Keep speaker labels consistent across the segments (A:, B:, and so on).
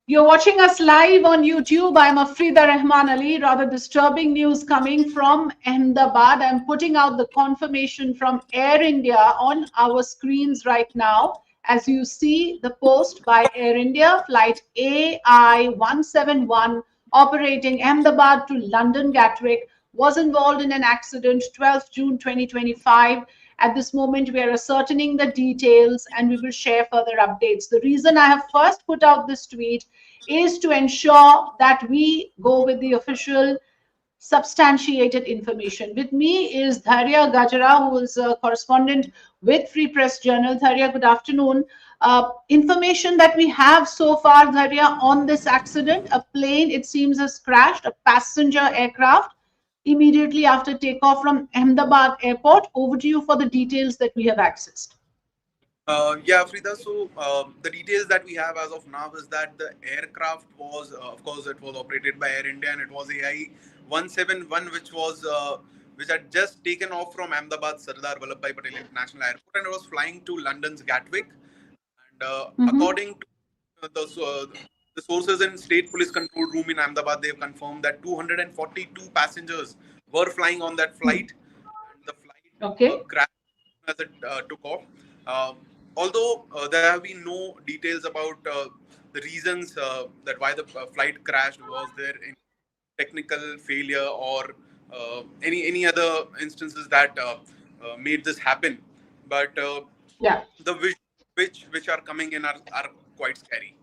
A: You're watching us live on YouTube. I'm Afrida Rahman Ali. Rather disturbing news coming from Ahmedabad. I'm putting out the confirmation from Air India on our screens right now. As you see, the post by Air India, flight AI-171 operating Ahmedabad to London Gatwick was involved in an accident 12th June 2025. At this moment, we are ascertaining the details and we will share further updates. The reason I have first put out this tweet is to ensure that we go with the official substantiated information. With me is Dharya Gajara, who is a correspondent with Free Press Journal. Dharya, good afternoon. Information that we have so far, Dharya, on this accident, a plane, it seems, has crashed, a passenger aircraft, immediately after takeoff from Ahmedabad airport. Over to you for the details that we have accessed.
B: Yeah, Frida. So the details that we have as of now is that the aircraft was, of course, it was operated by Air India, and it was AI-171, which had just taken off from Ahmedabad Sardar Vallabhbhai Patel International Airport, and it was flying to London's Gatwick. And according to the sources in State Police Control Room in Ahmedabad, they have confirmed that 242 passengers were flying on that flight, and the flight crashed as it took off. Although there have been no details about the reasons that why the flight crashed. Was there any technical failure or any other instances that made this happen? But the which are coming in are quite scary.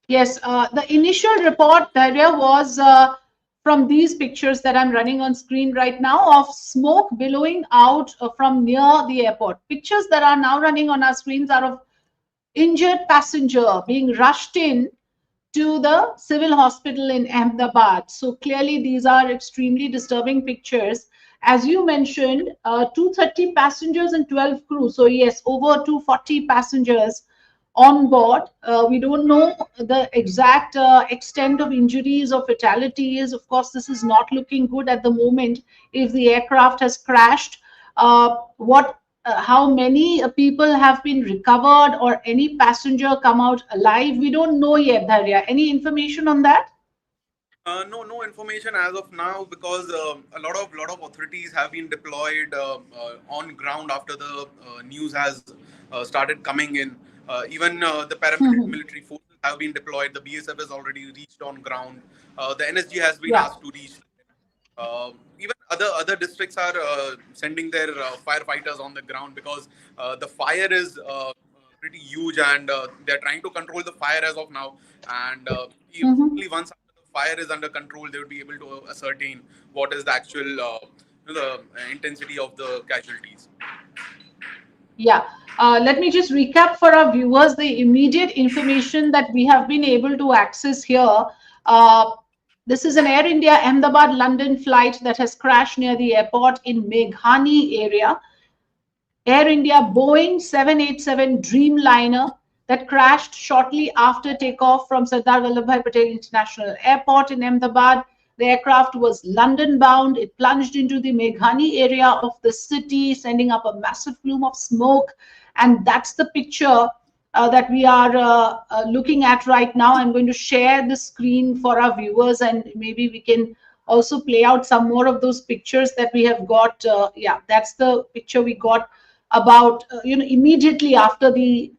A: Yes, the initial report, Dharya, was from these pictures that I'm running on screen right now of smoke billowing out from near the airport. Pictures that are now running on our screens are of injured passenger being rushed in to the civil hospital in Ahmedabad. So clearly these are extremely disturbing pictures. As you mentioned, 230 passengers and 12 crew. So yes, over 240 passengers on board. We don't know the exact extent of injuries or fatalities. Of course, this is not looking good at the moment. If the aircraft has crashed, how many people have been recovered or any passenger come out alive? We don't know yet, Dharya. Any information on that?
B: No information as of now, because a lot of authorities have been deployed on ground after the news has started coming in. Even the paramilitary forces have been deployed. The BSF has already reached on ground. The NSG has been asked to reach. Even other districts are sending their firefighters on the ground, because the fire is pretty huge, and they're trying to control the fire as of now. And only once fire is under control, they would be able to ascertain what is the actual the intensity of the casualties.
A: Yeah, let me just recap for our viewers the immediate information that we have been able to access here. This is an Air India Ahmedabad London flight that has crashed near the airport in Meghani area. Air India Boeing 787 Dreamliner that crashed shortly after takeoff from Sardar Vallabhbhai Patel International Airport in Ahmedabad. The aircraft was London bound. It plunged into the Meghani area of the city, sending up a massive plume of smoke. And that's the picture that we are looking at right now. I'm going to share the screen for our viewers, and maybe we can also play out some more of those pictures that we have got. Yeah, that's the picture we got about immediately after the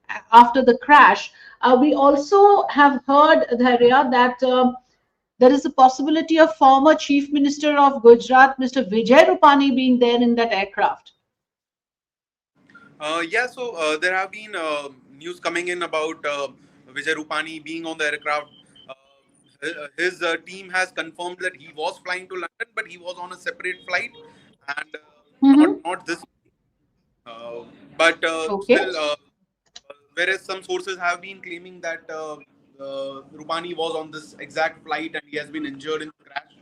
A: crash. We also have heard, Dharya, that there is a possibility of former Chief Minister of Gujarat, Mr. Vijay Rupani, being there in that aircraft.
B: Yeah, so there have been news coming in about Vijay Rupani being on the aircraft. His team has confirmed that he was flying to London, but he was on a separate flight, and not this. But still, whereas some sources have been claiming that Rupani was on this exact flight and he has been injured in the crash.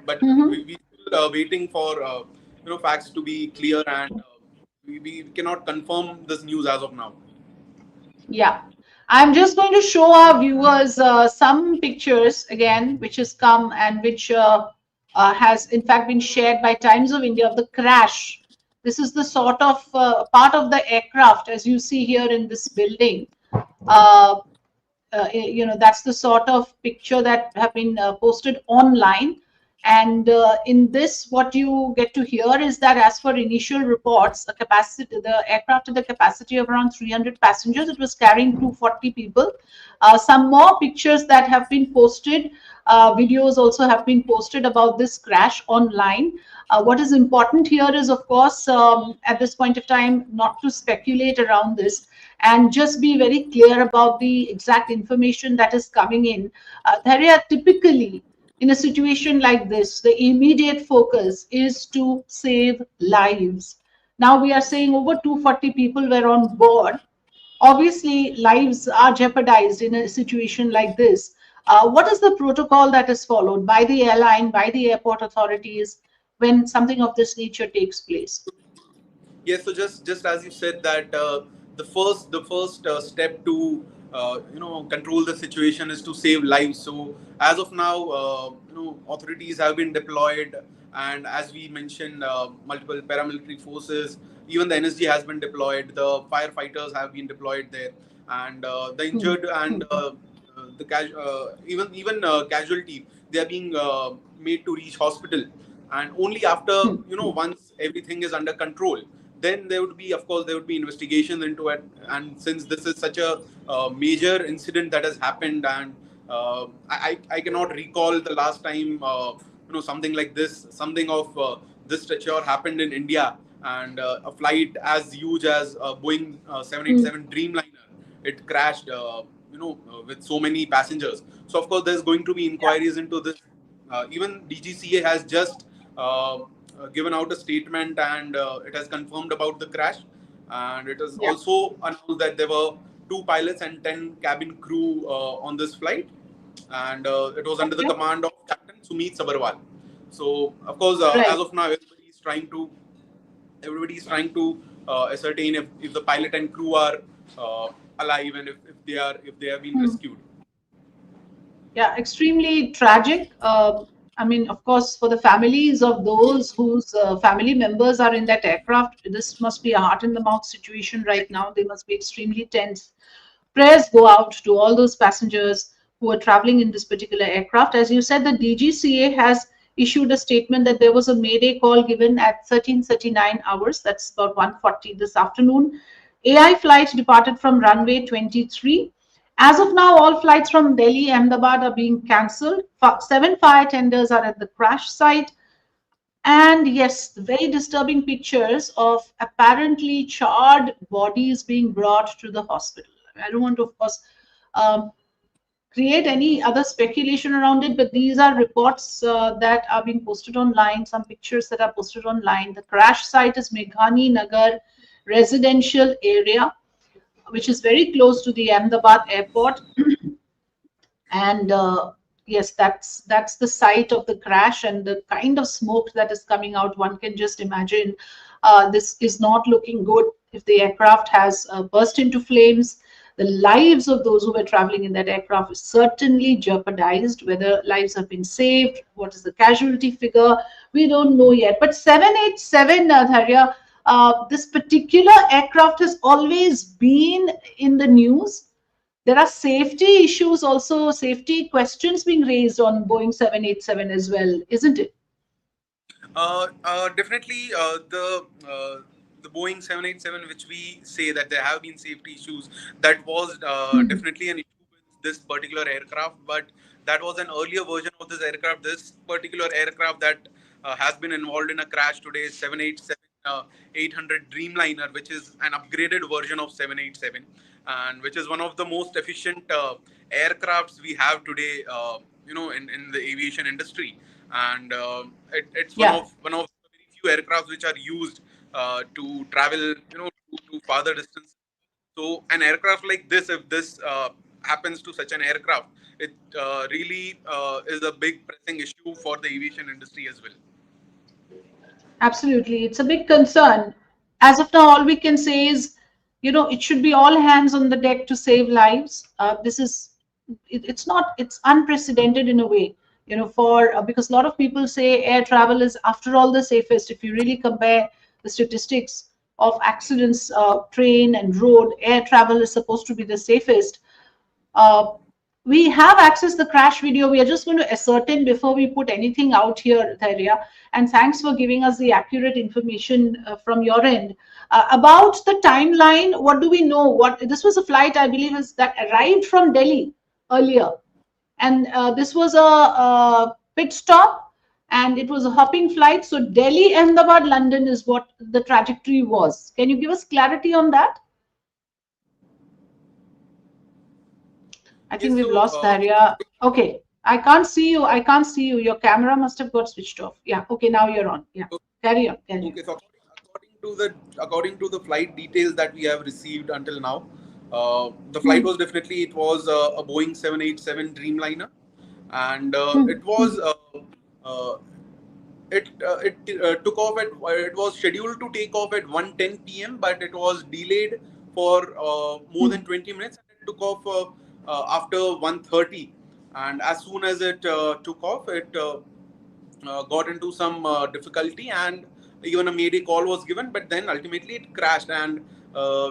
B: But we still waiting for facts to be clear, and we cannot confirm this news as of now.
A: Yeah, I'm just going to show our viewers some pictures again, which has come and which has in fact been shared by Times of India of the crash. This is the sort of part of the aircraft, as you see here in this building. that's the sort of picture that have been posted online. And in this, what you get to hear is that, as per initial reports, the aircraft had the capacity of around 300 passengers. It was carrying 240 people. Some more pictures that have been posted, videos also have been posted about this crash online. What is important here is, of course, at this point of time, not to speculate around this and just be very clear about the exact information that is coming in. Dharya, typically, in a situation like this, the immediate focus is to save lives. Now, we are
B: Yes.
A: saying over 240 people were on board. Obviously, lives are jeopardized in a situation like this. What is the protocol that is followed by the airline, by the airport authorities when something of this nature takes place?
B: Yes, so just as you said that the first step to control the situation is to save lives. So as of now, authorities have been deployed, and as we mentioned, multiple paramilitary forces, even the NSG has been deployed. The firefighters have been deployed there, and the
A: Hmm.
B: injured and even casualty, they are being made to reach hospital, and only after,
A: Hmm.
B: once everything is under control, then there would be, of course, there would be investigations into it. And since this is such a major incident that has happened, and I cannot recall the last time something like this, something of this stature happened in India, and a flight as huge as Boeing
A: Hmm.
B: 787 Dreamliner, it crashed, with so many passengers. So of course, there's going to be
A: Yeah.
B: inquiries into this. Even DGCA has just given out a statement, and it has confirmed about the crash. And it has
A: Yeah.
B: also announced that there were two pilots and 10 cabin crew on this flight, and it was under the
A: Okay.
B: command of Captain Sumit Sabharwal. So of course, as
A: Right.
B: of now, everybody is trying to ascertain if the pilot and crew are uh, alive, and if they have been
A: Hmm.
B: rescued.
A: Yeah, extremely tragic. I mean, of course, for the families of those whose family members are in that aircraft, this must be a heart in the mouth situation right now. They must be extremely tense. Prayers go out to all those passengers who are traveling in this particular aircraft. As you said, the DGCA has issued a statement that there was a mayday call given at 13:39 hours. That's about 1:40 this afternoon. AI flight departed from runway 23. As of now, all flights from Delhi, Ahmedabad are being cancelled. Seven fire tenders are at the crash site. And yes, the very disturbing pictures of apparently charred bodies being brought to the hospital. I don't want to, of course, um, create any other speculation around it, but these are reports that are being posted online, some pictures that are posted online. The crash site is Meghani Nagar residential area, which is very close to the Ahmedabad airport. And yes, that's the site of the crash, and the kind of smoke that is coming out, one can just imagine. This is not looking good. If the aircraft has burst into flames, the lives of those who were traveling in that aircraft is certainly jeopardized. Whether lives have been saved, what is the casualty figure, we don't know yet. But 787, Dharya, this particular aircraft has always been in the news. There are safety issues also, safety questions being raised on Boeing 787 as well, isn't it?
B: Definitely, the Boeing 787, which we say that there have been safety issues, that was
A: Hmm.
B: definitely an issue with this particular aircraft. But that was an earlier version of this aircraft. This particular aircraft that has been involved in a crash today is 787 800 Dreamliner, which is an upgraded version of 787, and which is one of the most efficient aircrafts we have today. In the aviation industry, and it's one
A: Yeah,
B: of the very few aircrafts which are used to travel, to farther distance. So an aircraft like this, if this happens to such an aircraft, it really is a big pressing issue for the aviation industry as well.
A: absolutely. It's a big concern. As of now, all we can say is, it should be all hands on the deck to save lives. This is, it's not, it's unprecedented in a way, for because a lot of people say air travel is, after all, the safest. If you really compare the statistics of accidents, train and road, air travel is supposed to be the safest. We have accessed the crash video. We are just going to ascertain before we put anything out here, Dhairya. And thanks for giving us the accurate information from your end. About the timeline, what do we know? What this was a flight, I believe, is that arrived from Delhi earlier, and this was a pit stop, and it was a hopping flight. So Delhi, Ahmedabad, London is what the trajectory was. Can you give us clarity on that? I think
B: Yes,
A: we've
B: so
A: lost Daria. Okay. I can't see you. I can't see you. Your camera must have got switched off. Yeah. Okay. Now you're on. Yeah. Carry on. Carry on.
B: okay, so according to the flight details that we have received until now, the flight
A: Hmm.
B: was definitely, it was a Boeing 787 Dreamliner, and
A: Hmm.
B: it was uh, it took off at, it was scheduled to take off at 1:10 p.m., but it was delayed for more
A: Hmm.
B: than 20 minutes, and it took off after 1:30. And as soon as it took off, it got into some difficulty, and even a mayday call was given, but then ultimately it crashed. And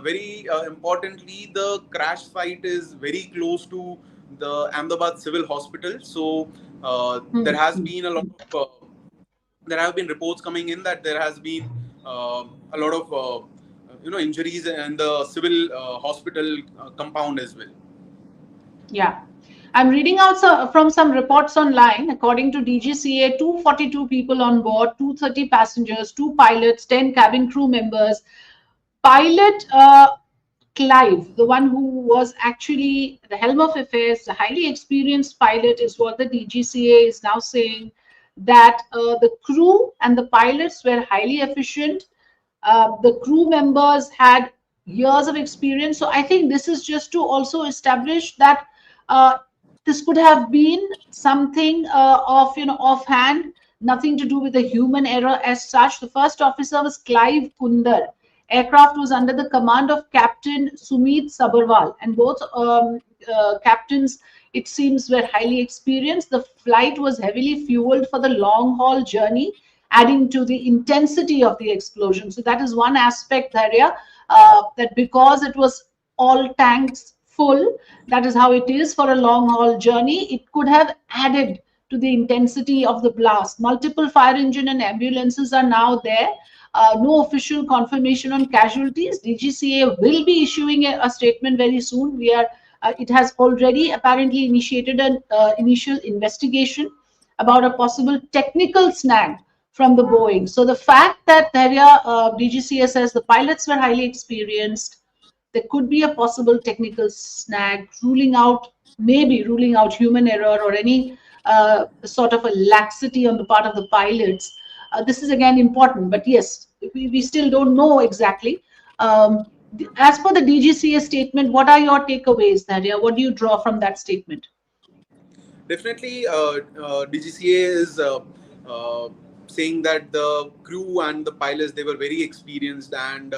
B: very importantly, the crash site is very close to the Ahmedabad Civil Hospital. So
A: Hmm.
B: there has
A: Hmm.
B: been a lot of there have been reports coming in that there has been a lot of injuries in the civil hospital compound as well.
A: Yeah. I'm reading out from some reports online. According to DGCA, 242 people on board, 230 passengers, two pilots, 10 cabin crew members. Pilot Clive, the one who was actually the helm of affairs, the highly experienced pilot, is what the DGCA is now saying, that the crew and the pilots were highly efficient. The crew members had years of experience. So I think this is just to also establish that uh, this could have been something of, offhand, nothing to do with the human error as such. The first officer was Clive Kundar. Aircraft was under the command of Captain Sumit Sabharwal, and both captains, it seems, were highly experienced. The flight was heavily fueled for the long haul journey, adding to the intensity of the explosion. So that is one aspect, Dharya, that because it was all tanks full, that is how it is for a long haul journey. It could have added to the intensity of the blast. Multiple fire engine and ambulances are now there. No official confirmation on casualties. DGCA will be issuing a statement very soon. It has already apparently initiated an initial investigation about a possible technical snag from the Boeing. So the fact that Dharia, DGCA says the pilots were highly experienced, there could be a possible technical snag, maybe ruling out human error or any sort of a laxity on the part of the pilots. This is again important, but yes, we still don't know exactly. As per the DGCA statement, what are your takeaways, Dharia? What do you draw from that statement?
B: Definitely, DGCA is saying that the crew and the pilots, they were very experienced, and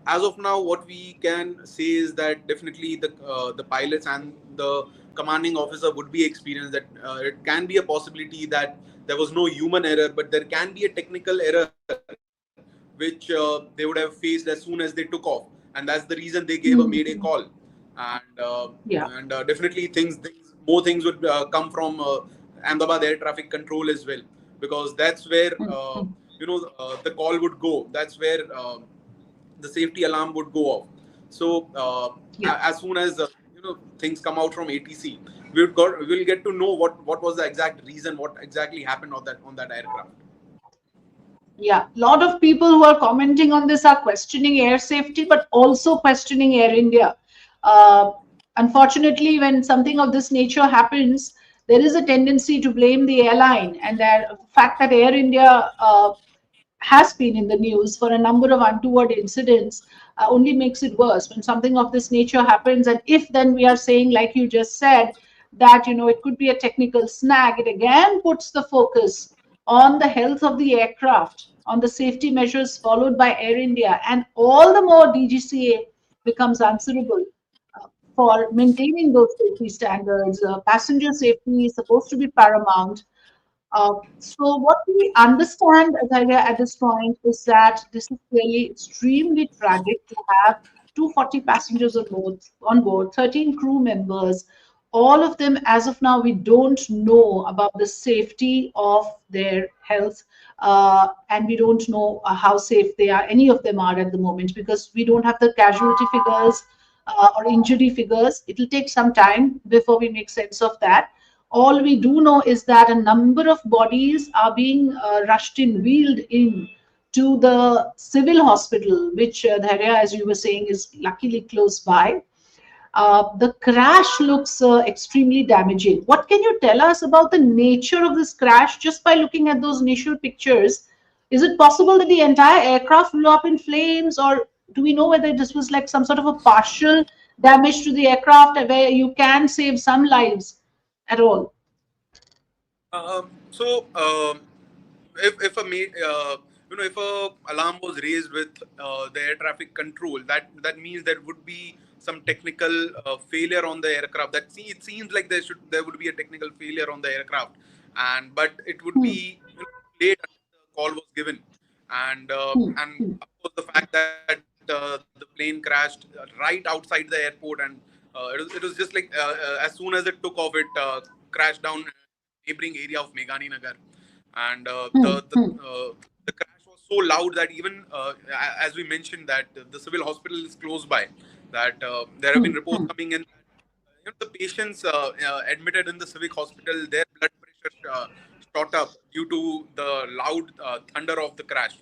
B: as of now, what we can say is that definitely the pilots and the commanding officer would be experienced. That it can be a possibility that there was no human error, but there can be a technical error which they would have faced as soon as they took off, and that's the reason they gave a mayday call.
A: Mhm. Yeah.
B: And definitely more things would come from Ahmedabad air traffic control as well, because that's where
A: Mhm.
B: the call would go. That's where the safety alarm would go off. So
A: Yeah.
B: as soon as things come out from ATC, we'll get to know what was the exact reason, what exactly happened on that aircraft.
A: Yeah, a lot of people who are commenting on this are questioning air safety, but also questioning Air India. Uh, Unfortunately, when something of this nature happens, there is a tendency to blame the airline, and the fact that Air India has been in the news for a number of untoward incidents only makes it worse when something of this nature happens. And if then we are saying, like you just said, that it could be a technical snag, it again puts the focus on the health of the aircraft, on the safety measures followed by Air India, and all the more DGCA becomes answerable for maintaining those safety standards. Passenger safety is supposed to be paramount. So what we understand, Adhaya, at this point is that this is really extremely tragic to have 240 passengers on board, 13 crew members. all of them, as of now, we don't know about the safety of their health, and we don't know how safe they are, any of them are at the moment, because we don't have the casualty figures or injury figures. It will take some time before we make sense of that. All we do know is that a number of bodies are being rushed in, wheeled in to the civil hospital, which Dharya, as you were saying, is luckily close by. The crash looks extremely damaging. What can you tell us about the nature of this crash just by looking at those initial pictures? Is it possible that the entire aircraft blew up in flames, or do we know whether this was like some sort of a partial damage to the aircraft where you can save some lives at all?
B: So, if a if a alarm was raised with the air traffic control, that means there would be some technical failure on the aircraft. It seems like there would be a technical failure on the aircraft, and but it would
A: Hmm,
B: be late until the call was given,
A: hmm,
B: and
A: hmm,
B: of course the fact that the plane crashed right outside the airport, and it was just like as soon as it took off, it crashed down neighboring area of Meghani Nagar, and
A: hmm, hmm,
B: the crash was so loud that even as we mentioned that the civil hospital is close by, that there have
A: hmm,
B: been reports
A: hmm,
B: coming in that the patients admitted in the civic hospital, their blood pressure shot up due to the loud thunder of the crash.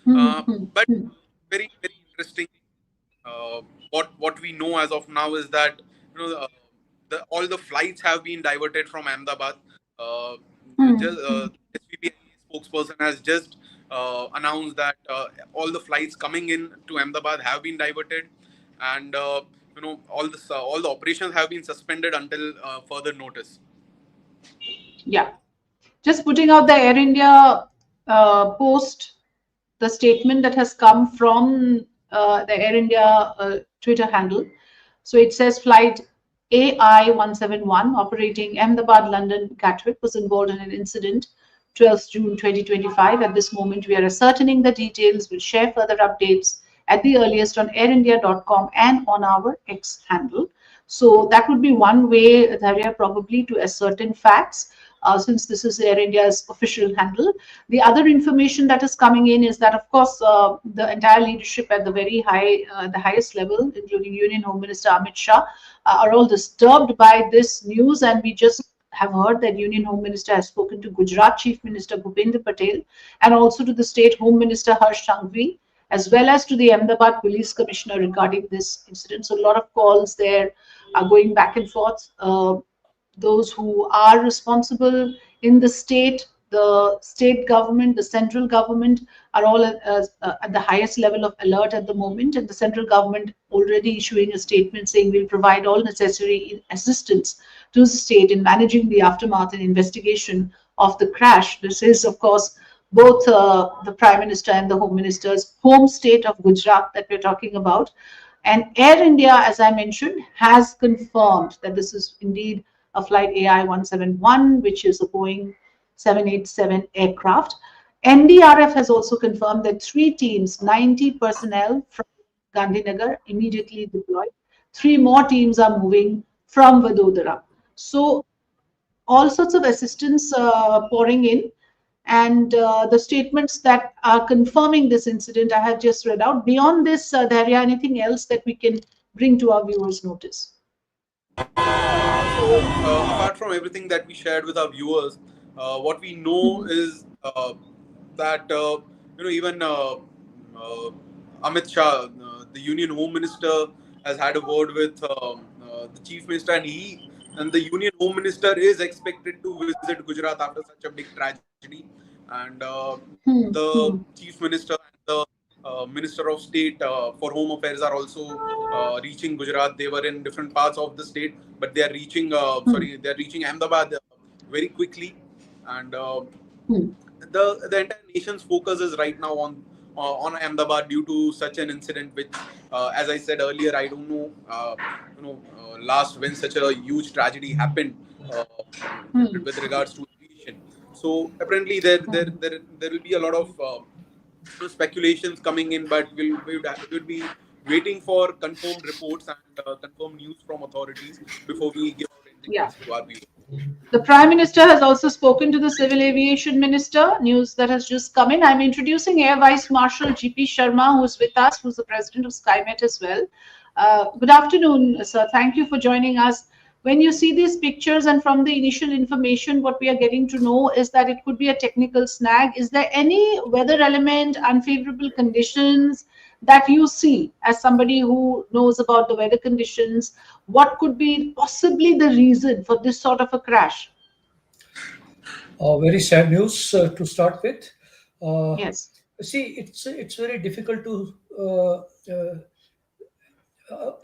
A: hmm,
B: But
A: hmm,
B: very interesting. Uh, what we know as of now is that all the flights have been diverted from Ahmedabad. Uh,
A: hmm,
B: just SVP spokesperson has just announced that all the flights coming in to Ahmedabad have been diverted, and all the operations have been suspended until further notice.
A: yeah. Just putting out the Air India post, the statement that has come from the Air India Twitter handle. So it says flight AI 171 operating Ahmedabad London Gatwick was involved in an incident 12th June 2025. At this moment, we are ascertaining the details. We'll share further updates at the earliest on airindia.com and on our X handle. So that would be one way, Dharya, probably to ascertain facts. Since this is Air India's official handle. The other information that is coming in is that, of course, the entire leadership at the the highest level, including Union Home Minister Amit Shah, are all disturbed by this news. And we just have heard that Union Home Minister has spoken to Gujarat Chief Minister Bhupendra Patel and also to the State Home Minister Harsh Sanghvi, as well as to the Ahmedabad Police Commissioner regarding this incident. So a lot of calls there are going back and forth. Those who are responsible in the state government, the central government are all at the highest level of alert at the moment. And the central government already issuing a statement saying we'll provide all necessary assistance to the state in managing the aftermath and investigation of the crash. This is, of course, both the Prime Minister and the Home Minister's home state of Gujarat that we're talking about. And Air India, as I mentioned, has confirmed that this is indeed a flight AI 171, which is a Boeing 787 aircraft. NDRF has also confirmed that three teams, 90 personnel from Gandhinagar, immediately deployed. Three more teams are moving from Vadodara. So all sorts of assistance pouring in. And the statements that are confirming this incident, I have just read out. Beyond this, Dharya, anything else that we can bring to our viewers' notice?
B: Apart from everything that we shared with our viewers, what we know
A: Mhm.
B: is that even Amit Shah, the Union Home Minister, has had a word with the Chief Minister, and the Union Home Minister is expected to visit Gujarat after such a big tragedy, and
A: Hmm,
B: the
A: hmm,
B: Chief Minister and the Minister of State for Home Affairs are also reaching Gujarat. They were in different parts of the state, but they are reaching.
A: hmm,
B: They are reaching Ahmedabad very quickly, and
A: hmm.
B: the entire nation's focus is right now on Ahmedabad due to such an incident. Which, as I said earlier, I don't know. Last when such a huge tragedy happened
A: Hmm,
B: with regards to aviation. So apparently there will be a lot of speculations coming in, but we'll be waiting for confirmed reports and confirmed news from authorities before we give
A: Yeah.
B: to our viewers.
A: The Prime Minister has also spoken to the Civil Aviation Minister. News that has just come in. I'm introducing Air Vice Marshal GP Sharma, who's with us, who's the president of SkyMet as well. Good afternoon, sir. Thank you for joining us. When you see these pictures and from the initial information, what we are getting to know is that it could be a technical snag. Is there any weather element, unfavorable conditions that you see as somebody who knows about the weather conditions? What could be possibly the reason for this sort of a crash?
C: Very sad news to start with. Uh,
A: Yes.
C: See, it's very difficult to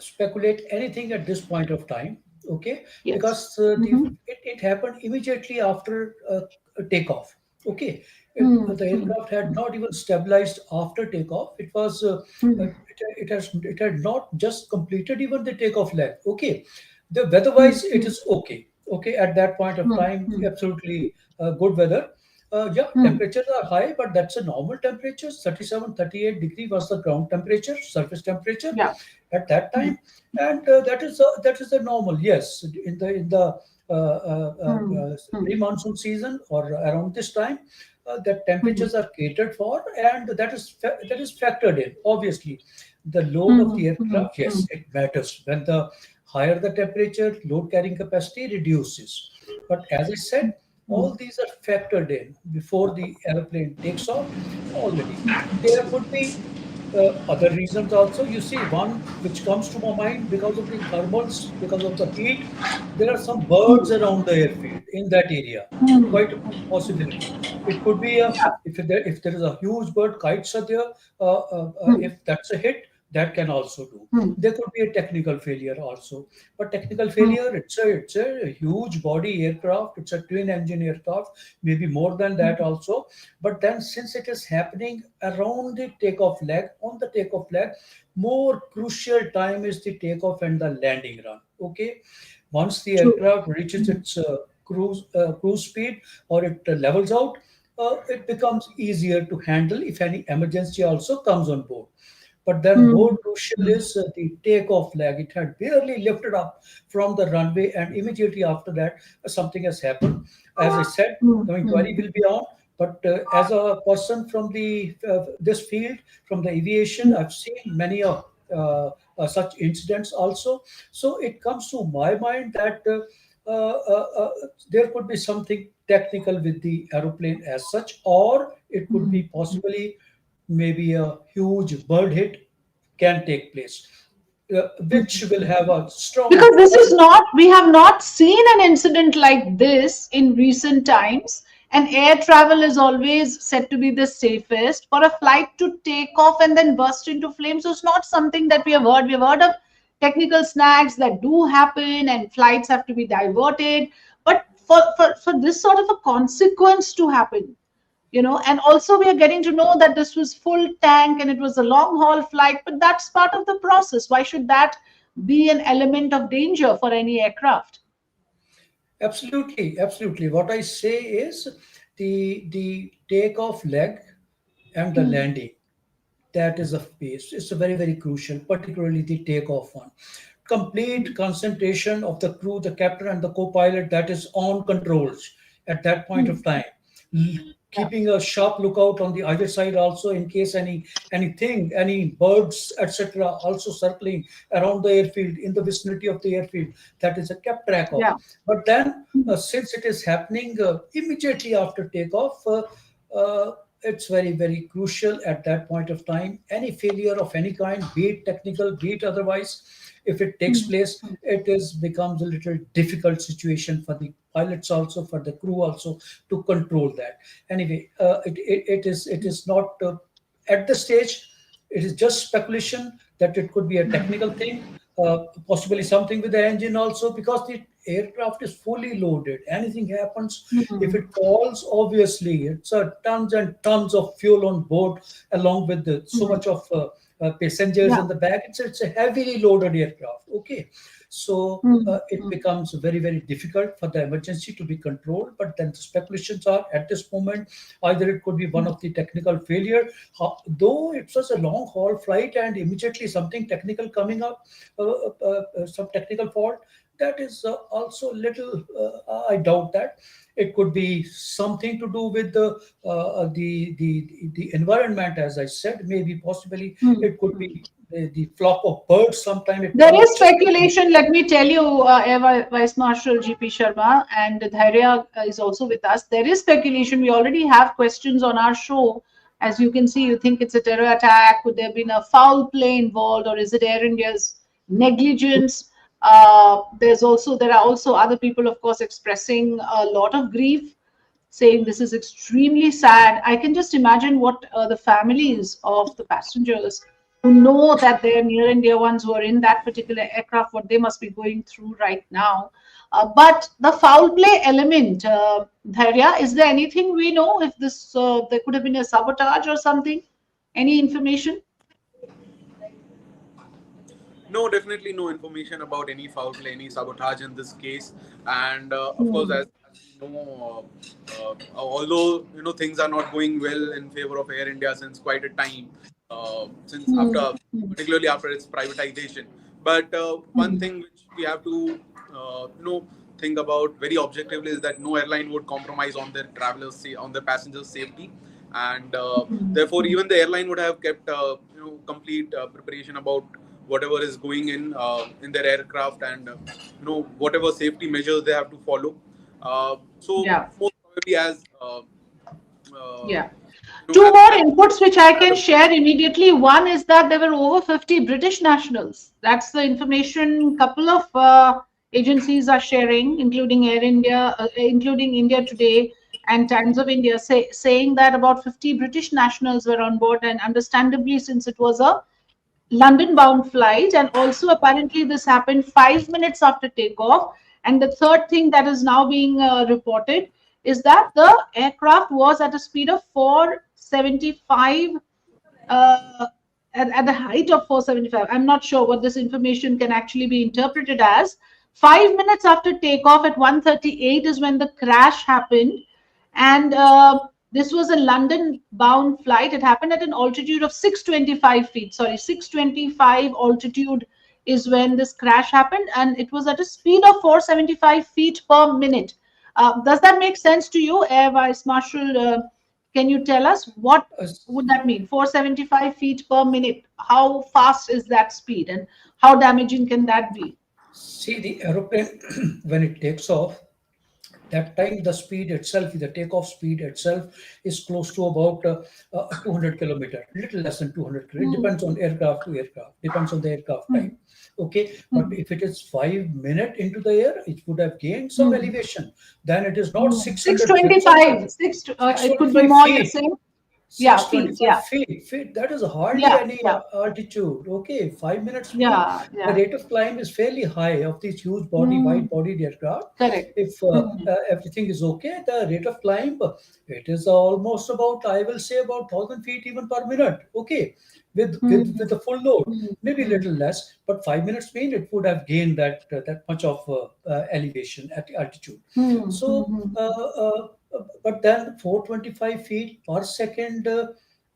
C: speculate anything at this point of time. Okay,
A: Yes.
C: because
A: Mm-hmm.
C: it happened immediately after a takeoff. Okay, the
A: Mm-hmm.
C: aircraft had not even stabilized after takeoff. It was it had not just completed even the takeoff leg. Okay, the weather-wise it is okay. Okay, at that point of time, absolutely good weather. Yeah, temperatures are high, but that's a normal temperature. 37, 38 degree was the ground temperature, surface temperature
A: Yeah.
C: at that time, and that is the normal. Yes, in the pre-monsoon season or around this time, that temperatures are catered for, and that is factored in. Obviously, the load of the aircraft, yes, it matters. When the higher the temperature, load carrying capacity reduces. But as I said, all these are factored in before the airplane takes off already. There could be other reasons also. You see, one which comes to my mind because of the thermals, because of the heat, there are some birds around the airfield in that area. Quite a possibility. It could be a if there is a huge bird, kites are there. If that's a hit, that can also do. There could be a technical failure also. But technical failure, it's a huge body aircraft. It's a twin engine aircraft, maybe more than that also. But then since it is happening around the takeoff leg, on the takeoff leg, more crucial time is the takeoff and the landing run. Okay, once the
A: True.
C: aircraft reaches its cruise speed or it levels out, it becomes easier to handle if any emergency also comes on board. But then more crucial is the takeoff leg. It had barely lifted up from the runway, and immediately after that, something has happened. As I said, the inquiry will be on. But as a person from the this field, from the aviation, I've seen many of such incidents also. So it comes to my mind that there could be something technical with the aeroplane as such, or it could be possibly maybe a huge bird hit can take place, which will have a strong.
A: Because this is not, we have not seen an incident like this in recent times. And air travel is always said to be the safest. For a flight to take off and then burst into flames, so it's not something that we have heard. We've heard of technical snags that do happen and flights have to be diverted. But for this sort of a consequence to happen, and also we are getting to know that this was full tank and it was a long haul flight, but that's part of the process. Why should that be an element of danger for any aircraft?
C: Absolutely, absolutely. What I say is the takeoff leg and the landing. That is a phase. It's a very, very crucial, particularly the takeoff one. Complete concentration of the crew, the captain and the co-pilot, that is on controls at that point of time.
A: Yeah.
C: Keeping a sharp lookout on the other side also in case any birds, etc., also circling around the airfield in the vicinity of the airfield, that is a kept track of.
A: Yeah.
C: But then, since it is happening immediately after takeoff, it's very, very crucial at that point of time. Any failure of any kind, be it technical, be it otherwise, if it takes place, it is becomes a little difficult situation for the pilots also, for the crew also, to control that. Anyway, it is not at the stage. It is just speculation that it could be a technical thing, possibly something with the engine also, because the aircraft is fully loaded. Anything happens, if it falls, obviously it's tons and tons of fuel on board, along with so much of passengers
A: Yeah.
C: in the back. It's a heavily loaded aircraft. Okay, so it becomes very, very difficult for the emergency to be controlled. But then the speculations are at this moment either it could be one of the technical failure, though it was a long haul flight and immediately something technical coming up, some technical fault. that is also little. I doubt that it could be something to do with the environment, as I said. Maybe possibly
A: Hmm.
C: it could
A: Hmm.
C: be the flock of birds. Sometime it
A: There is
C: comes just.
A: speculation, let me tell you, Air Vice Marshal GP Sharma and Dhairya is also with us. There is speculation. We already have questions on our show. As you can see, you think it's a terror attack. Could there have been a foul play involved, or is it Air India's negligence? There are also other people, of course, expressing a lot of grief, saying this is extremely sad. I can just imagine what the families of the passengers who know that their near and dear ones who are in that particular aircraft, what they must be going through right now. But the foul play element, Dharya, is there anything we know if there could have been a sabotage or something? Any information?
B: No, definitely no information about any foul play, any sabotage in this case. And of course,
A: Hmm.
B: as we know, although things are not going well in favor of Air India since quite a time, since
A: Hmm.
B: after
A: Hmm.
B: particularly after its privatization. But one
A: Hmm.
B: thing which we have to think about very objectively is that no airline would compromise on their travelers, on their passengers' safety, and
A: Hmm.
B: therefore
A: Hmm.
B: even the airline would have kept complete preparation about whatever is going in their aircraft, and whatever safety measures they have to follow. So
A: Yeah.
B: most probably, as
A: Yeah. Two
B: as
A: more
B: as
A: inputs which I
B: had
A: can
B: a
A: share immediately. One is that there were over 50 British nationals. That's the information couple of agencies are sharing, including Air India, including India Today and Times of India, saying that about 50 British nationals were on board. And understandably, since it was a London bound flight, and also apparently this happened 5 minutes after takeoff. And the third thing that is now being reported is that the aircraft was at a speed of 475 uh, at the height of 475. I'm not sure what this information can actually be interpreted as. 5 minutes after takeoff at 1:38 is when the crash happened, and this was a London bound flight. It happened at an altitude of 625 feet. Sorry, 625 altitude is when this crash happened, and it was at a speed of 475 feet per minute. Does that make sense to you, Air Vice Marshal? Can you tell us what
C: Uh,
A: would that mean? 475 feet per minute. How fast is that speed, and how damaging can that be?
C: See, the aeroplane when it takes off, that time the speed itself, the takeoff speed itself is close to about 200 kilometer, little less than 200 kilometer. It
A: Hmm.
C: depends on aircraft to aircraft, depends on the aircraft
A: Hmm.
C: type. Okay, but
A: Hmm.
C: if it is 5 minutes into the air, it would have gained some
A: Hmm.
C: elevation. Then it is not
A: Hmm.
C: 600 feet, it's also
A: 625. It could be
C: 625
A: more, you're
C: feet.
A: saying? Yeah, feet.
C: 625
A: Yeah.
C: feet, that is hardly
A: Yeah.
C: any
A: Yeah.
C: altitude. Okay, 5 minutes mean
A: Yeah.
C: the
A: Yeah.
C: rate of climb is fairly high of these huge body,
A: Hmm.
C: wide bodied aircraft.
A: Correct.
C: If
A: Hmm.
C: everything is okay, the rate of climb, it is almost about, I will say, about 1,000 feet even per minute. Okay,
A: Hmm.
C: with the full load,
A: Hmm.
C: maybe a
A: Hmm.
C: little less, but 5 minutes mean it would have gained that much of elevation at altitude.
A: Hmm. Hmm.
C: So,
A: Hmm.
C: but then 425 feet per second.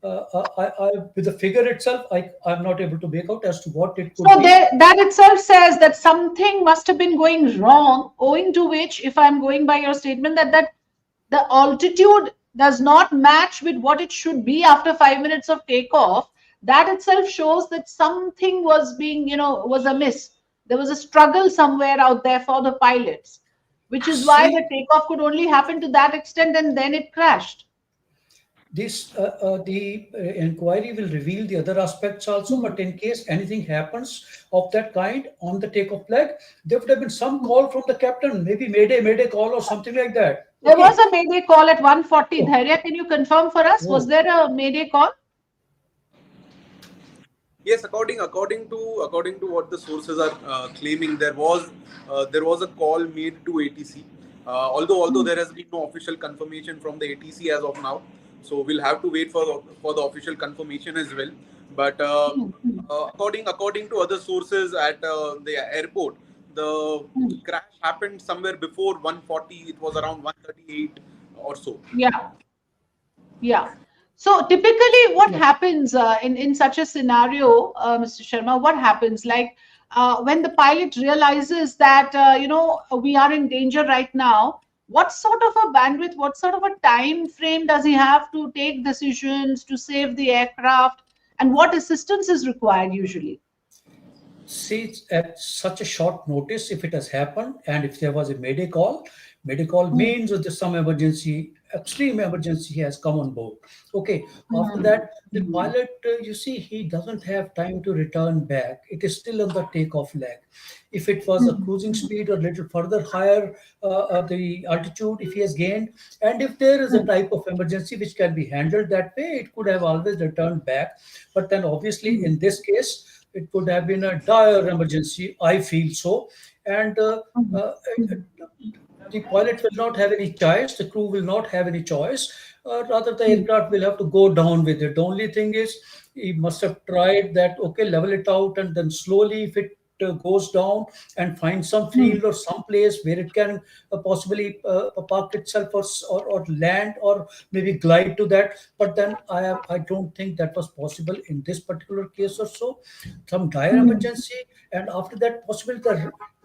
C: With the figure itself, I'm not able to make out as to what it could
A: So
C: be.
A: there, that itself says that something must have been going wrong, owing to which, if I'm going by your statement, that the altitude does not match with what it should be after 5 minutes of takeoff, that itself shows that something was being, was amiss. There was a struggle somewhere out there for the pilots, which is why the
C: See,
A: takeoff could only happen to that extent and then it crashed.
C: the inquiry will reveal the other aspects also.
A: Hmm.
C: But in case anything happens of that kind on the takeoff leg, there would have been some
A: Hmm.
C: call from the captain, maybe mayday call or something like that.
A: There was
C: Okay.
A: a mayday call at 1:40.
C: Oh,
A: Dhairya, can you confirm for us? Was
C: oh.
A: there a mayday call?
B: Yes, according to what the sources are claiming, there was a call made to ATC. Although
A: Hmm.
B: there has been no official confirmation from the ATC as of now, so we'll have to wait for the official confirmation as well. But
A: Hmm. Hmm.
B: according to other sources at the airport, the
A: Hmm.
B: crash happened somewhere before 1:40. It was around 1:38 or so.
A: Yeah. Yeah. So typically, what
C: Yeah.
A: happens in such a scenario, Mr. Sharma? What happens like when the pilot realizes that we are in danger right now? What sort of a bandwidth, what sort of a time frame does he have to take decisions to save the aircraft, and what assistance is required usually?
C: See, it's at such a short notice, if it has happened, and if there was a mayday call
A: Hmm,
C: means that there's some emergency, extreme emergency has come on board. Okay, after
A: hmm,
C: that, the pilot, you see, he doesn't have time to return back. It is still on the takeoff leg. If it was a
A: hmm,
C: cruising speed or little further higher, the altitude, if he has gained, and if there is a
A: hmm,
C: type of emergency which can be handled that way, it could have always returned back. But then, obviously,
A: hmm,
C: in this case, it could have been a dire emergency. I feel so, and
A: hmm,
C: uh,
A: hmm,
C: the pilot will not have any choice. The crew will not have any choice. Rather, the
A: hmm,
C: aircraft will have to go down with it. The only thing is, he must have tried that. Okay, level it out, and then slowly, if it goes down, and find some
A: hmm,
C: field or some place where it can possibly park itself, or land, or maybe glide to that. But then I don't think that was possible in this particular case or so. Some dire
A: hmm,
C: emergency, and after that, possibly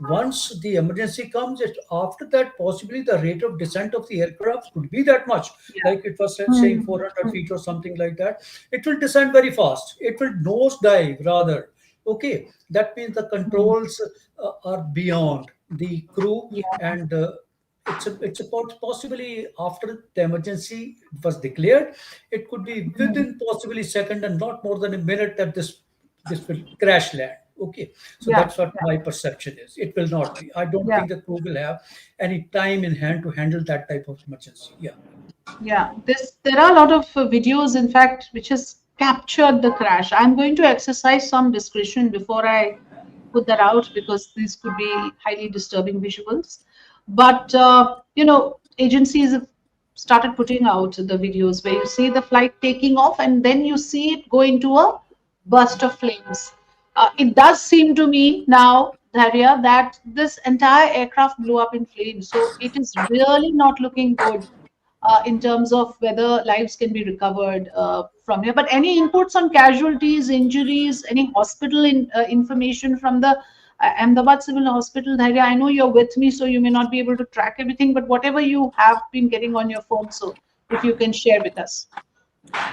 C: once the emergency comes, after that, possibly the rate of descent of the aircraft could be that much,
A: yeah,
C: like it was saying
A: hmm,
C: 400
A: hmm,
C: feet or something like that. It will descend very fast. It will nose dive rather. Okay, that means the
A: hmm,
C: controls are beyond the crew,
A: yeah,
C: and possibly after the emergency was declared, it could be
A: hmm,
C: within possibly second and not more than a minute that this will crash land. Okay, so
A: yeah,
C: that's what
A: yeah,
C: my perception is. It will not be. I don't
A: yeah.
C: think the crew will have any time in hand to handle that type of emergency. Yeah.
A: Yeah, this there are a lot of videos, in fact, which has captured the crash. I'm going to exercise some discretion before I put that out because these could be highly disturbing visuals. But agencies have started putting out the videos where you see the flight taking off and then you see it go into a burst of flames. It does seem to me now, Dharya, that this entire aircraft blew up in flames. So it is really not looking good in terms of whether lives can be recovered from here. But any inputs on casualties, injuries, any hospital information from the Ahmedabad Civil Hospital, Dhairya? I know you're with me, so you may not be able to track everything, but whatever you have been getting on your phone, so if you can share with us.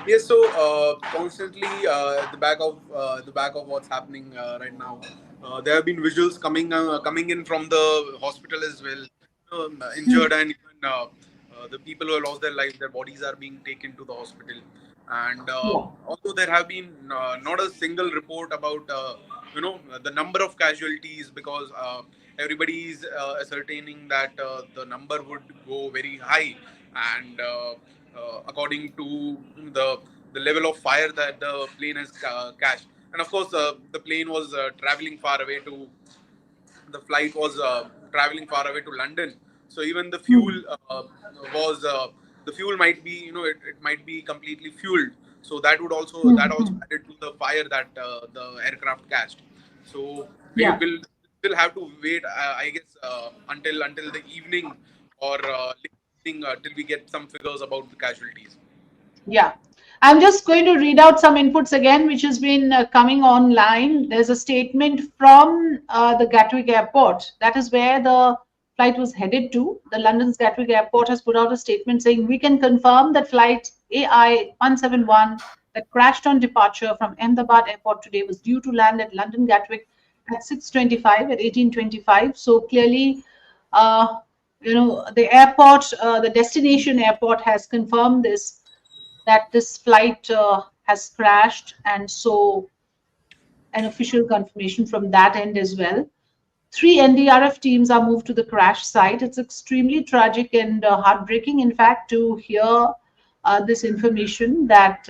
B: Yes, so constantly the back of what's happening right now, there have been visuals coming in from the hospital as well.
A: Hmm,
B: Injured, and even the people who have lost their lives, their bodies are being taken to the hospital. And
A: yeah.
B: although there have been not a single report about the number of casualties, because everybody is ascertaining that the number would go very high, and according to the the level of fire that the plane has catched. And of course, the plane was traveling far away to the flight was traveling far away to London. So even the fuel
A: Hmm,
B: was the fuel might be, it might be completely fueled. So
A: hmm,
B: that also
A: hmm.
B: added to the fire that the aircraft catched. So we
A: Yeah.
B: will still have to wait, I guess, until the evening, or late evening, till we get some figures about the casualties.
A: Yeah. I'm just going to read out some inputs again, which has been coming online. There's a statement from the Gatwick Airport. That is where the flight was headed to. The London's Gatwick Airport has put out a statement saying, we can confirm that flight AI 171 that crashed on departure from Ahmedabad Airport today was due to land at London Gatwick at 6:25 at 18:25. So clearly, the airport, the destination airport has confirmed that this flight has crashed, and so an official confirmation from that end as well. Three NDRF teams are moved to the crash site. It's extremely tragic and heartbreaking, in fact, to hear this information that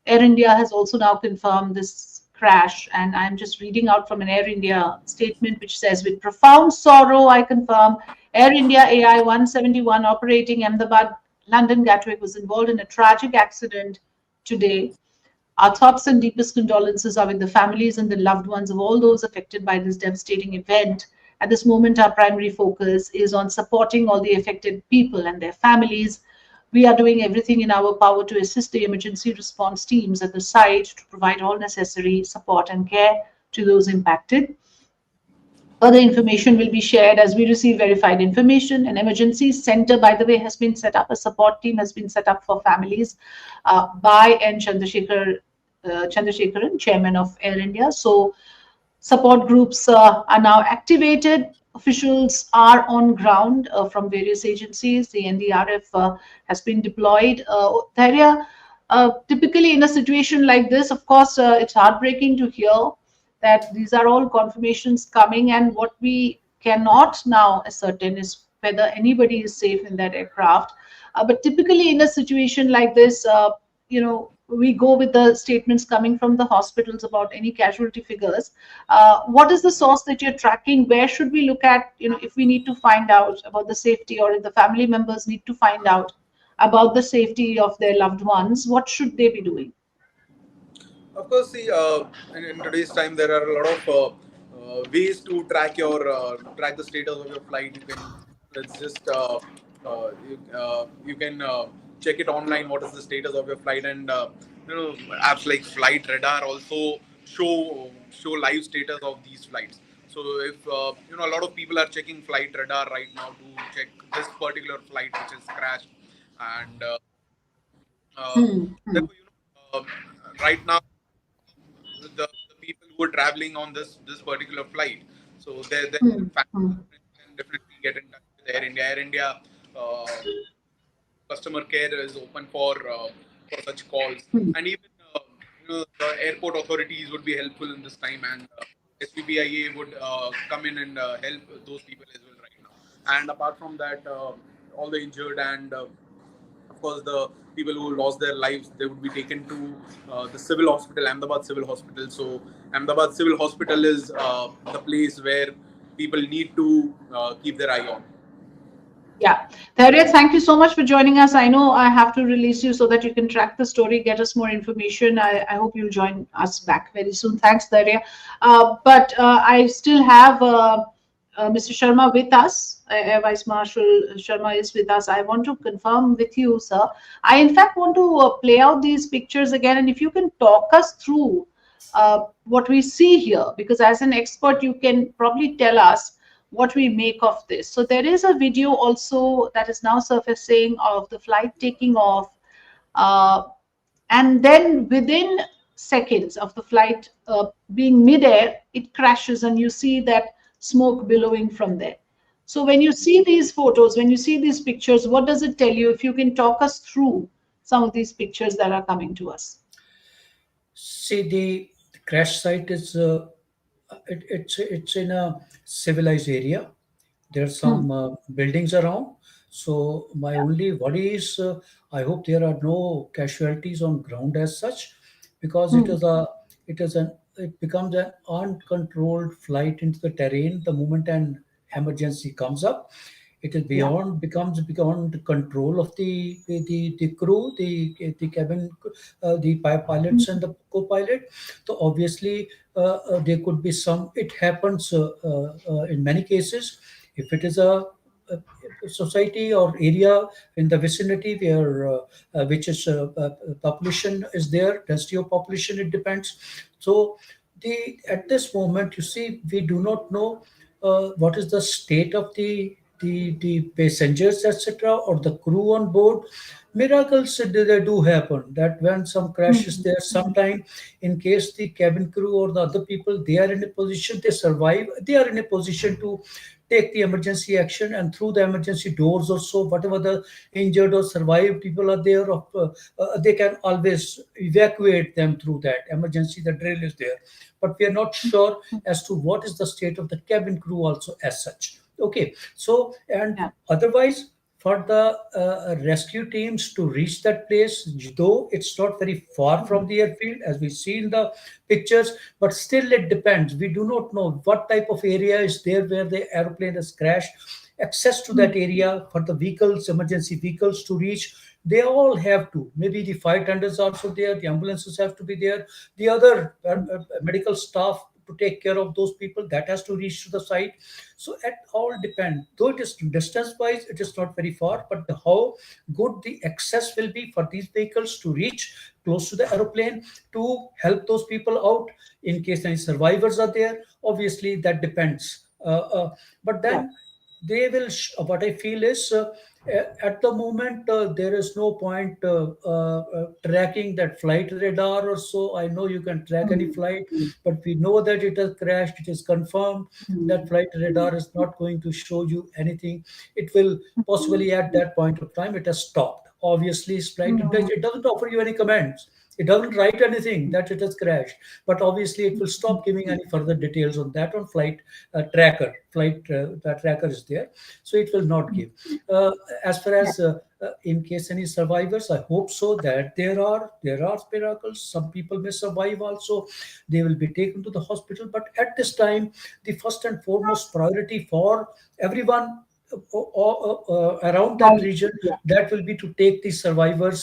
A: Air India has also now confirmed this crash. And I'm just reading out from an Air India statement which says, with profound sorrow, I confirm Air India AI 171 operating Ahmedabad London Gatwick was involved in a tragic accident today. Our thoughts and deepest condolences are with the families and the loved ones of all those affected by this devastating event. At this moment, our primary focus is on supporting all the affected people and their families. We are doing everything in our power to assist the emergency response teams at the site to provide all necessary support and care to those impacted. Further information will be shared as we receive verified information. An emergency center, by the way, has been set up. A support team has been set up for families by N. Chandrasekharan, chairman of Air India. So support groups are now activated. Officials are on ground from various agencies. The NDRF has been deployed. Dhairya, typically in a situation like this, of course, it's heartbreaking to hear that these are all confirmations coming, and what we cannot now ascertain is whether anybody is safe in that aircraft. But typically, in a situation like this, we go with the statements coming from the hospitals about any casualty figures. What is the source that you're tracking? Where should we look at, if we need to find out about the safety, or if the family members need to find out about the safety of their loved ones, what should they be doing?
B: Of course, see, in today's time, there are a lot of ways to track the status of your flight. You can let's just you can check it online. What is the status of your flight? And apps like Flight Radar also show live status of these flights. So if a lot of people are checking Flight Radar right now to check this particular flight which has crashed, and uh,
A: Hmm. Hmm.
B: therefore right now the people who are traveling on this particular flight. So their
A: Hmm.
B: family
A: Hmm.
B: can definitely get in touch with Air India. Air India customer care is open for such calls,
A: Hmm.
B: and even the airport authorities would be helpful in this time, and SPBIA would come in and help those people as well right now. And apart from that, all the injured and of course the people who lost their lives, they would be taken to the civil hospital, Ahmedabad civil hospital. So Ahmedabad civil hospital is the place where people need to keep their eye on.
A: Yeah. Dhairya, thank you so much for joining us. I know I have to release you so that you can track the story, get us more information. I hope you'll join us back very soon. Thanks, Dhairya. But I still have Mr. Sharma with us. Vice Marshal Sharma is with us. I want to confirm with you, sir. I, in fact, want to play out these pictures again. And if you can talk us through what we see here, because as an expert, you can probably tell us what we make of this. So there is a video also that is now surfacing of the flight taking off, uh, and then within seconds of the flight being midair, it crashes, and you see that smoke billowing from there. So when you see these photos, when you see these pictures, what does it tell you? If you can talk us through some of these pictures that are coming to us.
C: See, the crash site is it's in a civilized area. There are
A: Hmm.
C: some buildings around. So my only worry is I hope there are no casualties on ground as such, because
A: Hmm.
C: it becomes an uncontrolled flight into the terrain the moment an emergency comes up. It is
A: Yeah.
C: beyond becomes beyond control of the crew, the cabin, the
A: Hmm.
C: pilots and the co-pilot. So obviously there could be some. It happens in many cases. If it is a society or area in the vicinity where which is population is there, density of population, it depends. So the at this moment, you see, we do not know what is the state of the passengers, etc., or the crew on board. Miracles they do happen, that when some crashes there sometime, in case the cabin crew or the other people, they are in a position, they survive, they are in a position to take the emergency action, and through the emergency doors or so, whatever the injured or survived people are there, they can always evacuate them through that emergency. The drill is there, but we are not sure as to what is the state of the cabin crew also as such. Okay, so and
A: Yeah.
C: otherwise, for the rescue teams to reach that place, though it's not very far from the airfield as we see in the pictures, but still it depends. We do not know what type of area is there where the airplane has crashed. Access to that area for the vehicles, emergency vehicles to reach, they all have to. Maybe the fire tenders also there, the ambulances have to be there, the other medical staff to take care of those people that has to reach to the site. So it all depends, though it is distance wise it is not very far, but how good the access will be for these vehicles to reach close to the aeroplane to help those people out in case any survivors are there. Obviously that depends, but
A: Yeah.
C: then they will what I feel is at the moment there is no point tracking that flight radar or so. I know you can track any flight, but we know that it has crashed, it is confirmed. That flight radar is not going to show you anything. It will possibly at that point of time it has stopped. Obviously flight, it doesn't offer you any commands, it doesn't write anything that it has crashed, but obviously it will stop giving any further details on that on flight tracker. Flight the tracker is there, so it will not give. Uh, as far
A: Yeah.
C: as in case any survivors, I hope so that there are miracles. Some people may survive also. They will be taken to the hospital. But at this time, the first and foremost priority for everyone around that
A: Right.
C: region,
A: Yeah.
C: that will be to take the survivors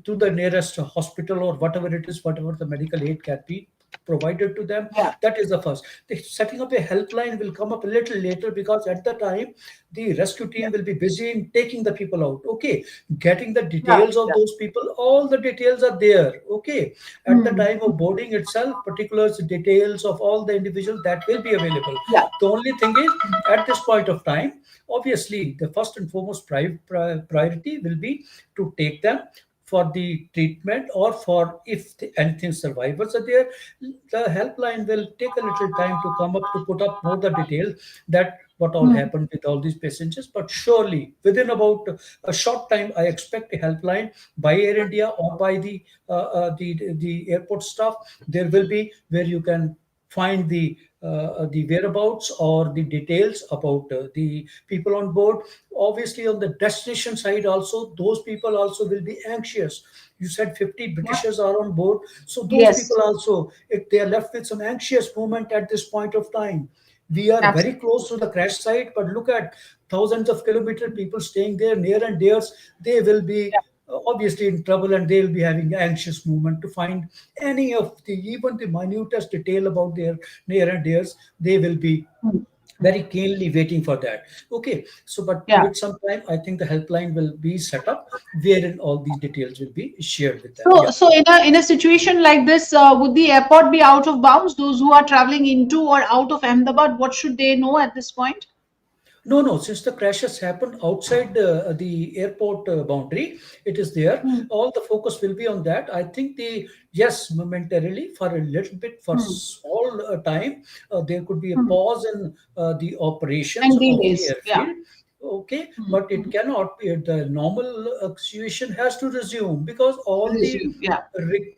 C: to the nearest hospital or whatever it is, whatever the medical aid can be provided to them.
A: Yeah.
C: That is the first. The setting up a helpline will come up a little later, because at the time the rescue
A: Yeah.
C: team will be busy in taking the people out. Okay, getting the
A: Right.
C: details of
A: Yeah.
C: those people, all the details are there. Okay, at the
A: Hmm.
C: time of boarding itself, particulars, details of all the individuals, that will be available.
A: Yeah.
C: The only thing is, at this point of time, obviously the first and foremost priority will be to take them for the treatment, or for if anything survivors are there, the helpline will take a little time to come up to put up more the detail that what all
A: Hmm.
C: happened with all these passengers. But surely within about a short time, I expect a helpline by Air India or by the airport staff. There will be where you can find the whereabouts or the details about the people on board. Obviously on the destination side also, those people also will be anxious. You said 50
A: Yeah.
C: Britishers are on board, so those people
A: Yes.
C: also, if they are left with some anxious moment at this point of time. We are very
A: Absolutely.
C: close to the crash site, but look at thousands of kilometer people staying there near and dears. They will be
A: Yeah.
C: obviously in trouble, and they'll be having anxious movement to find any of the even the minutest detail about their near and dears. They will be
A: Hmm.
C: very keenly waiting for that. Okay, so but give
A: Yeah.
C: it some time. I think the helpline will be set up wherein all these details will be shared with them.
A: So,
C: Yeah.
A: so in a situation like this, would the airport be out of bounds? Those who are traveling into or out of Ahmedabad, what should they know at this point?
C: No, no. Since the crash has happened outside the airport boundary, it is there.
A: Hmm.
C: All the focus will be on that. I think the yes, momentarily for a little bit, for
A: Hmm.
C: small time, there could be a
A: Hmm.
C: pause in the operations
A: And
C: of the
A: delays. Yeah.
C: airfield. Okay,
A: Hmm.
C: but it cannot be the normal situation has to resume, because all the
A: Resume. Yeah.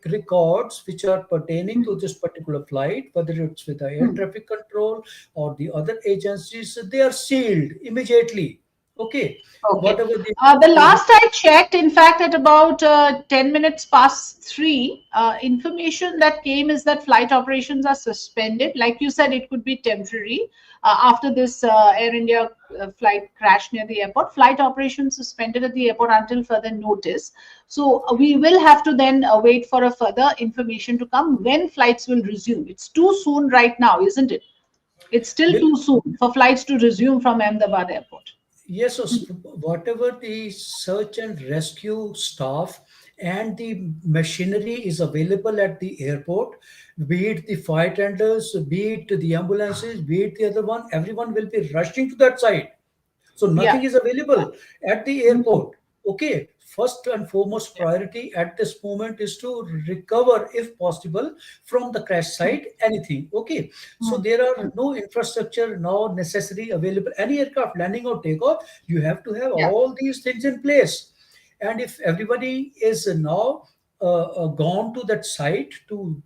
C: records which are pertaining
A: Hmm.
C: to this particular flight, whether it's with the air
A: Hmm.
C: traffic control or the other agencies, they are sealed immediately. Okay,
A: Okay.
C: whatever
A: The
C: the
A: last I checked, in fact, at about 10 minutes past 3, information that came is that flight operations are suspended. Like you said, it could be temporary. After this Air India flight crash near the airport, flight operations suspended at the airport until further notice. So we will have to then wait for a further information to come when flights will resume. It's too soon right now, isn't it? It's still
C: will
A: too soon for flights to resume from Ahmedabad airport.
C: yes, so whatever the search and rescue staff and the machinery is available at the airport, be it the fire tenders, be it the ambulances, be it the other one, everyone will be rushing to that site. So
A: Yeah.
C: nothing is available at the
A: Hmm.
C: airport. Okay, first and foremost priority at this moment is to recover, if possible, from the crash site anything. Okay, so
A: Hmm.
C: there
A: Hmm.
C: are no infrastructure now necessary available. Any aircraft landing or takeoff, you have to have
A: Yeah.
C: all these things in place. And if everybody is now gone to that site to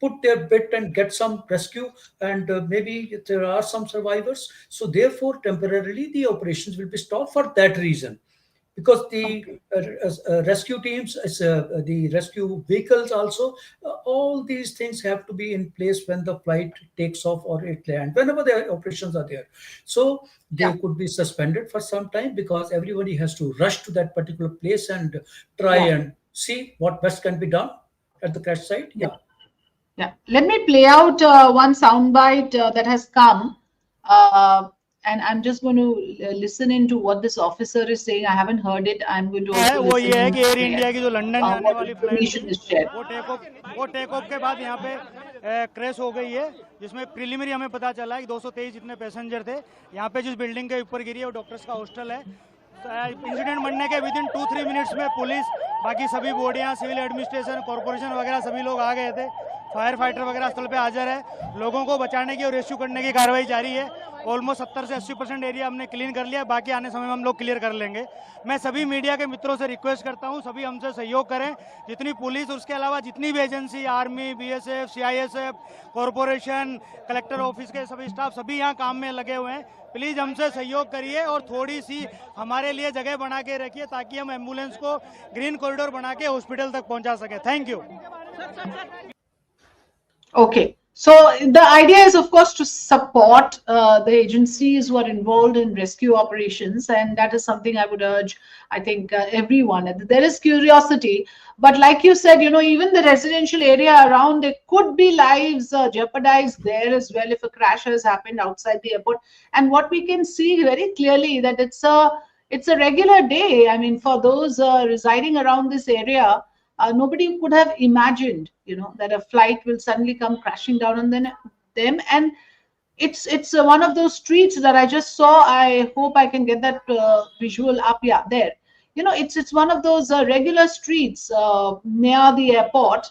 C: put their bit and get some rescue, and maybe there are some survivors, so therefore temporarily the operations will be stopped for that reason, because the
A: Okay.
C: rescue teams, the rescue vehicles also, all these things have to be in place when the flight takes off or it land, whenever the operations are there. So
A: Yeah.
C: they could be suspended for some time, because everybody has to rush to that particular place and try
A: Yeah.
C: and see what best can be done at the crash site.
A: Yeah.
C: Yeah.
A: Yeah, let me play out one soundbite that has come, uh, and I'm just going to listen into what this officer is saying. I haven't heard it. I'm going to
D: है
A: also
D: वो
A: listen
D: ये है
A: in
D: कि air
A: there
D: India की जो London जाने
A: what
D: वाली flight थी
A: information is shared.
D: वो टेक ऑफ के बाद यहाँ पे क्रैश हो गई है, जिसमें प्रिलिमिनरी हमें पता चला है कि 223 जितने पैसेंजर थे। यहाँ पे जिस बिल्डिंग के ऊपर गिरी है वो डॉक्टर्स का हॉस्टल है। इंसिडेंट बनने के विद इन 2-3 मिनट्स में पुलिस, बाकी सभी बॉडियाँ, सिविल एडमिनिस्ट्रेशन, कॉरपोरेशन वगैरह सभी लोग आ गए थे। फायर फाइटर वगैरह स्थल पे हाजिर है। लोगों को बचाने की और रेस्क्यू करने की कार्रवाई जारी है। ऑलमोस्ट 70 से 80% एरिया हमने क्लीन कर लिया, बाकी आने समय में हम लोग क्लियर कर लेंगे। मैं सभी मीडिया के मित्रों से रिक्वेस्ट करता हूं, सभी हमसे सहयोग करें। जितनी पुलिस, उसके अलावा जितनी भी agency, army, BSF, CISF, corporation, collector office के सभी स्टाफ, सभी यहाँ काम में लगे हुए हैं। प्लीज़ हमसे सहयोग करिए और थोड़ी सी हमारे लिए जगह बना के रखिए ताकि हम एम्बुलेंस को ग्रीन कॉरिडोर बना के हॉस्पिटल तक पहुंचा सकें। Thank you.
A: Okay. So the idea is, of course, to support the agencies who are involved in rescue operations, and that is something I would urge. I think everyone. There is curiosity, but like you said, even the residential area around, there could be lives jeopardized there as well if a crash has happened outside the airport. And what we can see very clearly that it's a regular day. I mean, for those residing around this area, nobody could have imagined, that a flight will suddenly come crashing down on them. And it's one of those streets that I just saw. I hope I can get that visual up. Yeah, there. It's one of those regular streets near the airport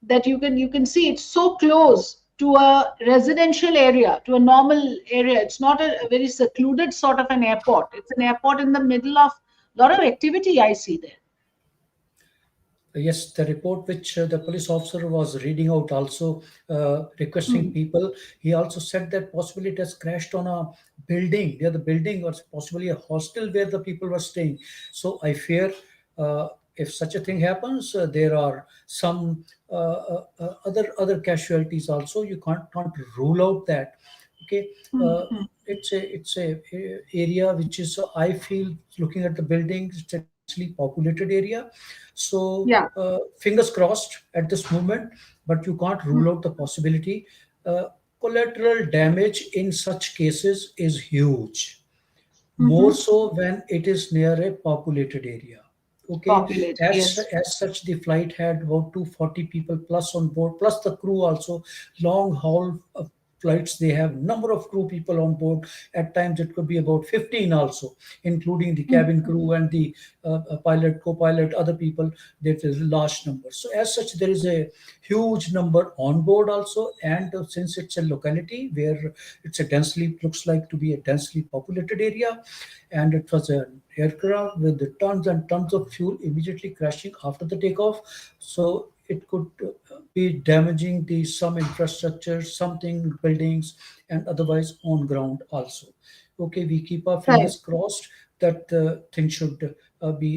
A: that you can see. It's so close to a residential area, to a normal area. It's not a very secluded sort of an airport. It's an airport in the middle of a lot of activity I see there.
C: Yes, the report which the police officer was reading out also requesting
A: Hmm.
C: people. He also said that possibly it has crashed on a building, near the building, or possibly a hostel where the people were staying. So I fear if such a thing happens, there are some other casualties also. You can't rule out that. Okay,
A: Hmm.
C: uh,
A: Hmm.
C: it's a area which is, I feel, looking at the buildings, it's a densely populated area. So
A: Yeah.
C: fingers crossed at this moment, but you can't rule out the possibility. Collateral damage in such cases is huge, more
A: Mm-hmm.
C: so when it is near a populated area. Okay,
A: Populated,
C: as
A: yes.
C: as such, the flight had about 240 people plus on board, plus the crew also. Long haul flights, they have number of crew people on board. At times it could be about 15 also, including the cabin
A: Mm-hmm.
C: crew and the pilot, co-pilot, other people. There is a large number, so as such there is a huge number on board also. And since it's a locality where it's a densely, looks like to be a densely populated area, and it was an aircraft with the tons and tons of fuel immediately crashing after the takeoff. So it could be damaging the some infrastructure, something buildings, and otherwise on ground also. Okay, we keep our
A: Right.
C: fingers crossed that things should be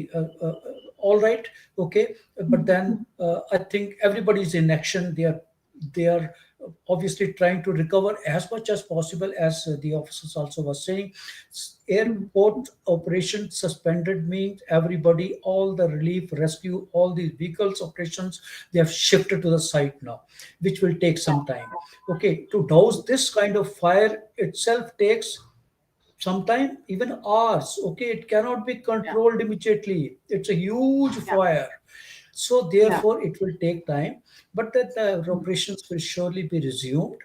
C: all right. Okay, but then
A: Mhm.
C: I think everybody's in action. They are obviously trying to recover as much as possible, as the officers also was saying.
A: Mhm.
C: Airport operation suspended means everybody, all the relief, rescue, all the vehicles operations, they have shifted to the site now, which will take some time. Okay, to douse this kind of fire itself takes sometime, even hours. Okay, it cannot be
A: Yeah.
C: controlled immediately. It's a huge
A: Yeah.
C: fire, so
A: Yeah.
C: therefore it will take time. But that operations will surely be resumed,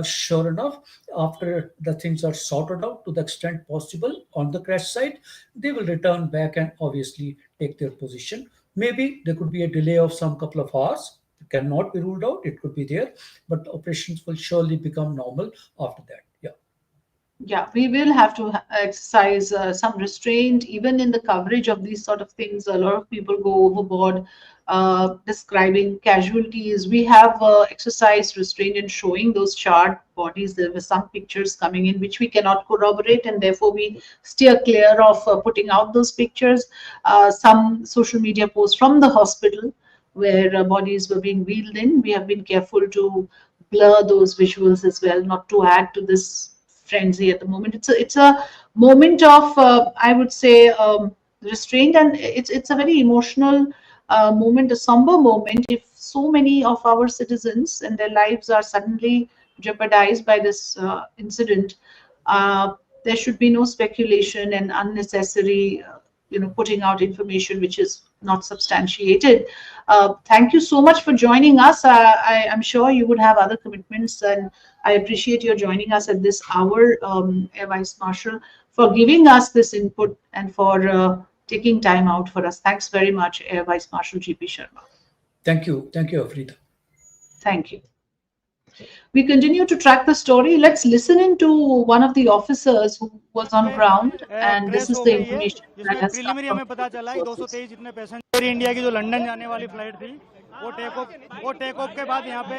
C: sure enough, after the things are sorted out to the extent possible on the crash site. They will return back and obviously take their position. Maybe there could be a delay of some couple of hours. It cannot be ruled out, it could be there, but operations will surely become normal after that. Yeah.
A: Yeah, we will have to exercise some restraint even in the coverage of these sort of things. A lot of people go overboard describing casualties. We have exercised restraint in showing those charred bodies. There were some pictures coming in which we cannot corroborate, and therefore we steer clear of putting out those pictures. Some social media posts from the hospital where bodies were being wheeled in. We have been careful to blur those visuals as well, not to add to this frenzy at the moment. It's a moment of I would say restraint, and it's a very emotional moment, a somber moment. If so many of our citizens and their lives are suddenly jeopardized by this incident, uh, there should be no speculation and unnecessary, putting out information which is not substantiated. Thank you so much for joining us. I'm sure you would have other commitments, and I appreciate your joining us at this hour, Air Vice Marshal, for giving us this input and for taking time out for us. Thanks very much, Air Vice Marshal GP Sharma.
C: Thank you, Afrida.
A: Thank you. We continue to track the story. Let's listen in to one of the officers who was on ground, and this
D: crash
A: is
D: हो
A: the
D: गई है,
A: information that
D: जिसमें
A: has come
D: preliminary
A: from
D: हमें पता
A: the
D: चला है कि
A: sources.
D: 223 जितने पैसेंजर इंडिया की जो लंदन जाने वाली फ्लाइट थी, वो टेक ऑफ के बाद यहाँ पे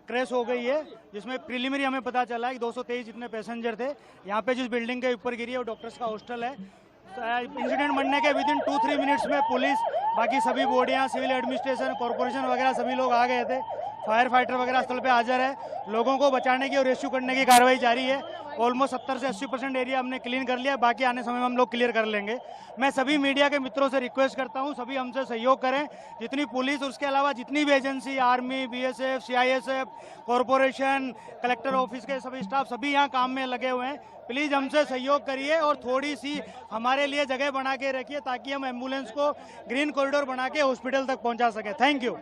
D: क्रैश हो गई है, जिसमें प्रिलिमिनरी हमें पता चला है कि 223 जितने पैसेंजर थे। यहाँ पे जिस बिल्डिंग के ऊपर गिरी है वो डॉक्टर्स का हॉस्टल है। इंसिडेंट बनने के विदिन 2-3 मिनट्स में पुलिस, बाकी सभी बॉडियाँ, सिविल एडमिनिस्ट्रेशन, कॉरपोरेशन वगैरह सभी लोग आ गए थे। फायर फाइटर वगैरह स्थल पे हाजिर है। लोगों को बचाने की और रेस्क्यू करने की कार्रवाई जारी है। ऑलमोस्ट 70 से 80% एरिया हमने क्लीन कर लिया, बाकी आने समय में हम लोग क्लियर कर लेंगे। मैं सभी मीडिया के मित्रों से रिक्वेस्ट करता हूं, सभी हमसे सहयोग करें। जितनी पुलिस, उसके अलावा जितनी भी agency, army, BSF, CISF, corporation, collector office के सभी स्टाफ, सभी यहाँ काम में लगे हुए हैं। प्लीज़ हमसे सहयोग करिए और थोड़ी सी हमारे लिए जगह बना के रखिए, ताकि हम एम्बुलेंस को ग्रीन कॉरिडोर बना के हॉस्पिटल तक पहुंचा सकें। Thank you.